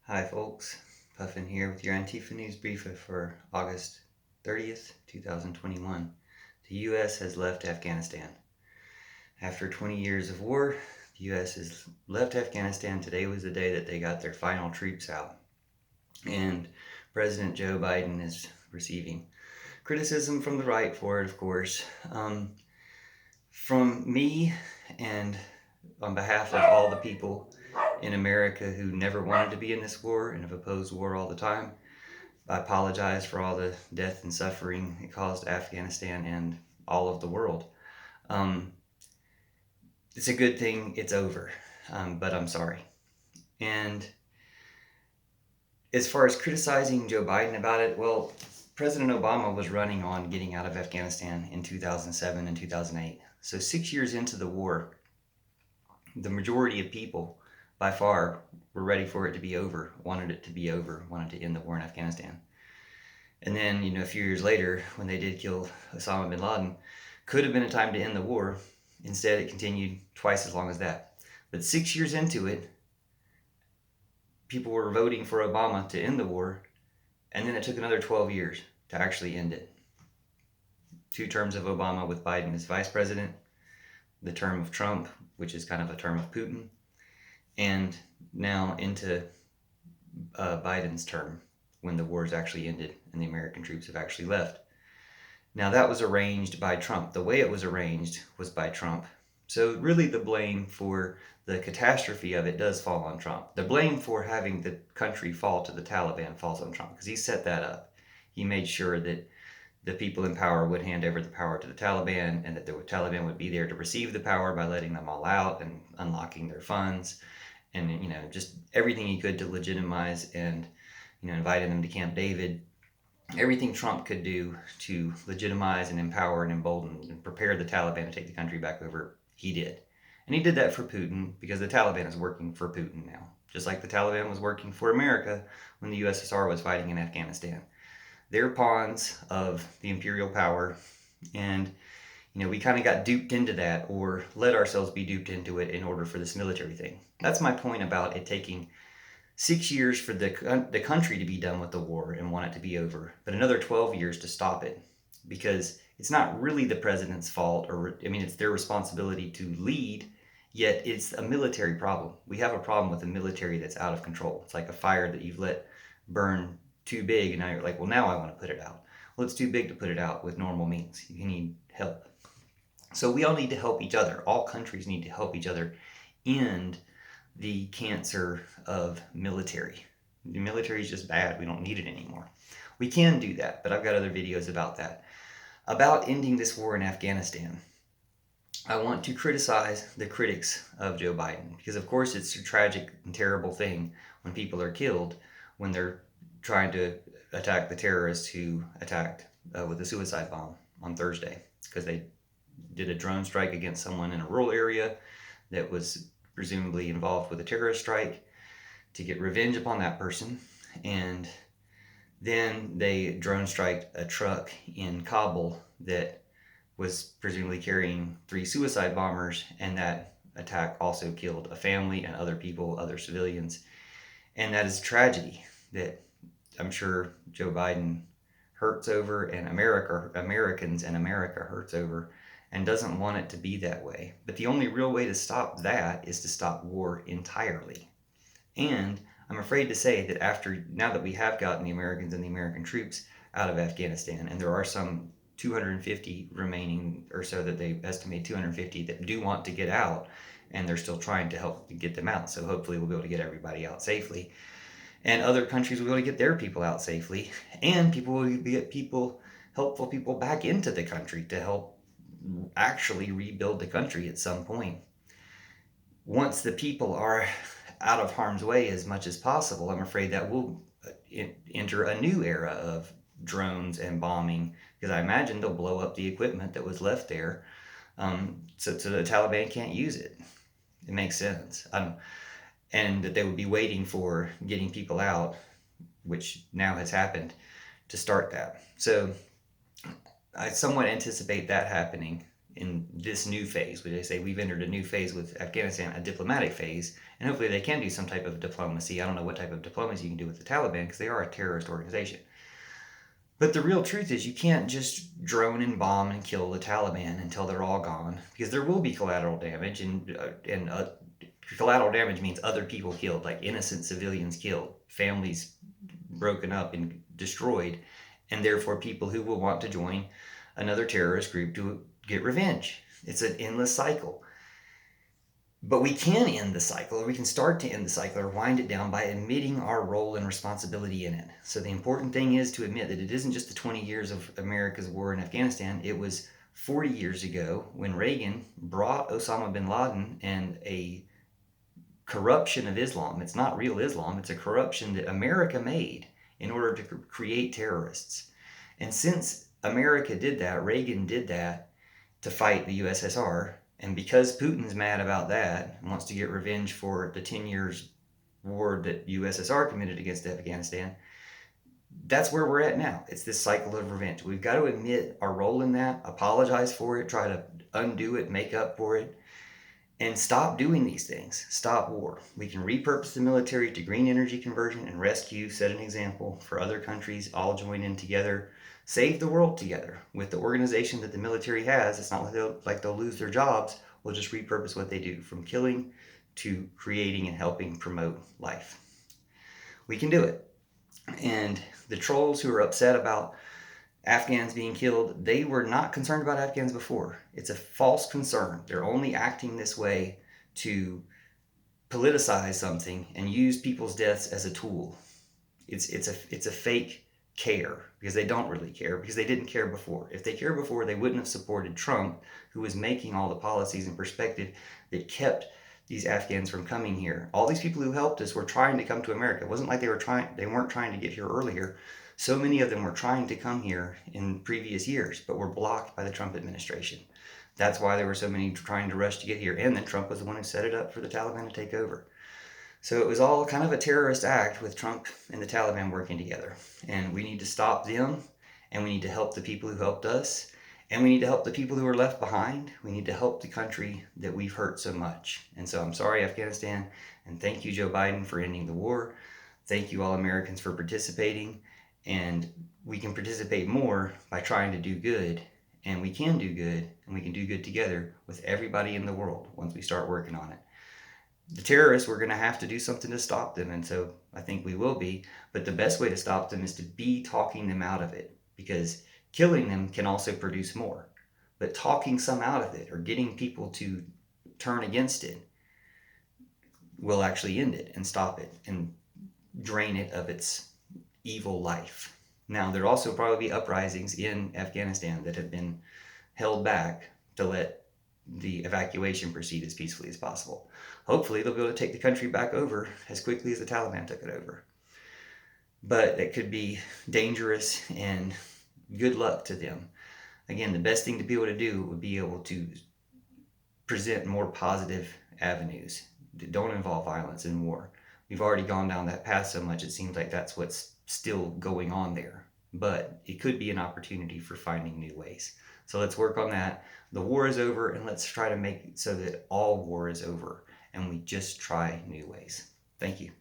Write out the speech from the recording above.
Hi folks, Puffin here with your Antifa News Briefa for August 30th, 2021. The U.S. has left Afghanistan. After 20 years of war, the U.S. has left Afghanistan. Today was the day that they got their final troops out. And President Joe Biden is receiving criticism from the right for it, of course. From me and on behalf of all the people in America who never wanted to be in this war and have opposed war all the time, I apologize for all the death and suffering it caused Afghanistan and all of the world. Um, it's a good thing it's over, but I'm sorry. And as far as criticizing Joe Biden about it, well, President Obama was running on getting out of Afghanistan in 2007 and 2008. So 6 years into the war, the majority of people, by far, were ready for it to be over, wanted it to be over, wanted to end the war in Afghanistan. And then, a few years later, when they did kill Osama bin Laden, could have been a time to end the war. Instead, it continued twice as long as that. But 6 years into it, people were voting for Obama to end the war, and then it took another 12 years to actually end it. 2 terms of Obama with Biden as vice president, the term of Trump, which is kind of a term of Putin, and now into Biden's term when the war is actually ended and the American troops have actually left. Now, that was arranged by Trump. The way it was arranged was by Trump. So really the blame for the catastrophe of it does fall on Trump. The blame for having the country fall to the Taliban falls on Trump because he set that up. He made sure that the people in power would hand over the power to the Taliban and that the Taliban would be there to receive the power by letting them all out and unlocking their funds and, just everything he could to legitimize and, inviting them to Camp David. Everything Trump could do to legitimize and empower and embolden and prepare the Taliban to take the country back over, he did. And he did that for Putin because the Taliban is working for Putin now, just like the Taliban was working for America when the USSR was fighting in Afghanistan. They're pawns of the imperial power, and we kind of got duped into that or let ourselves be duped into it in order for this military thing. That's my point about it taking 6 years for the country to be done with the war and want it to be over, but another 12 years to stop it, because it's not really the president's fault, it's their responsibility to lead, yet it's a military problem. We have a problem with a military that's out of control. It's like a fire that you've let burn too big, and now you're like, well, now I want to put it out. Well, it's too big to put it out with normal means. You need help. So we all need to help each other. All countries need to help each other end the cancer of military. The military is just bad. We don't need it anymore. We can do that, but I've got other videos about that. About ending this war in Afghanistan, I want to criticize the critics of Joe Biden because, of course, it's a tragic and terrible thing when people are killed when they're trying to attack the terrorists who attacked with a suicide bomb on Thursday because they did a drone strike against someone in a rural area that was presumably involved with a terrorist strike to get revenge upon that person. And then they drone striked a truck in Kabul that was presumably carrying 3 suicide bombers, and that attack also killed a family and other people, other civilians. And that is a tragedy that I'm sure Joe Biden hurts over and Americans and America hurts over and doesn't want it to be that way. But the only real way to stop that is to stop war entirely. And I'm afraid to say that now that we have gotten the Americans and the American troops out of Afghanistan, and there are some 250 remaining or so that they estimate 250 that do want to get out, and they're still trying to help get them out. So hopefully we'll be able to get everybody out safely. And other countries will be able to get their people out safely, and people will get helpful people back into the country to help actually rebuild the country at some point. Once the people are out of harm's way as much as possible, I'm afraid that we'll enter a new era of drones and bombing, because I imagine they'll blow up the equipment that was left there, so the Taliban can't use it. It makes sense. And that they would be waiting for getting people out, which now has happened, to start that. So I somewhat anticipate that happening in this new phase, where they say we've entered a new phase with Afghanistan, a diplomatic phase, and hopefully they can do some type of diplomacy. I don't know what type of diplomacy you can do with the Taliban because they are a terrorist organization. But the real truth is you can't just drone and bomb and kill the Taliban until they're all gone, because there will be collateral damage, and collateral damage means other people killed, like innocent civilians killed, families broken up and destroyed, and therefore people who will want to join another terrorist group to get revenge. It's an endless cycle. But we can end the cycle, or we can start to end the cycle or wind it down by admitting our role and responsibility in it. So the important thing is to admit that it isn't just the 20 years of America's war in Afghanistan. It was 40 years ago when Reagan brought Osama bin Laden and a corruption of Islam. It's not real Islam, it's a corruption that America made in order to create terrorists. And since America did that, Reagan did that to fight the USSR. And because Putin's mad about that and wants to get revenge for the 10 years war that USSR committed against Afghanistan, that's where we're at now. It's this cycle of revenge. We've got to admit our role in that, apologize for it, try to undo it, make up for it, and stop doing these things. Stop war. We can repurpose the military to green energy conversion and rescue, set an example for other countries, all join in together, save the world together. With the organization that the military has, it's not like they'll lose their jobs. We'll just repurpose what they do, from killing to creating and helping promote life. We can do it. And the trolls who are upset about Afghans being killed, they were not concerned about Afghans before. It's a false concern. They're only acting this way to politicize something and use people's deaths as a tool. It's a fake care, because they don't really care, because they didn't care before. If they cared before, they wouldn't have supported Trump, who was making all the policies and perspective that kept these Afghans from coming here. All these people who helped us were trying to come to America. It wasn't like they weren't trying to get here earlier. So many of them were trying to come here in previous years, but were blocked by the Trump administration. That's why there were so many trying to rush to get here. And then Trump was the one who set it up for the Taliban to take over. So it was all kind of a terrorist act with Trump and the Taliban working together. And we need to stop them, and we need to help the people who helped us, and we need to help the people who are left behind. We need to help the country that we've hurt so much. And so I'm sorry, Afghanistan, and thank you, Joe Biden, for ending the war. Thank you, all Americans, for participating. And we can participate more by trying to do good, and we can do good, and we can do good together with everybody in the world once we start working on it. The terrorists, we're going to have to do something to stop them, and so I think we will be, but the best way to stop them is to be talking them out of it, because killing them can also produce more, but talking some out of it or getting people to turn against it will actually end it and stop it and drain it of its evil life. Now, there'll also probably be uprisings in Afghanistan that have been held back to let the evacuation proceed as peacefully as possible. Hopefully, they'll be able to take the country back over as quickly as the Taliban took it over. But it could be dangerous, and good luck to them. Again, the best thing to be able to do would be able to present more positive avenues that don't involve violence and war. We've already gone down that path so much, it seems like that's what's still going on there. But it could be an opportunity for finding new ways. So let's work on that. The war is over, and let's try to make it so that all war is over, and we just try new ways. Thank you.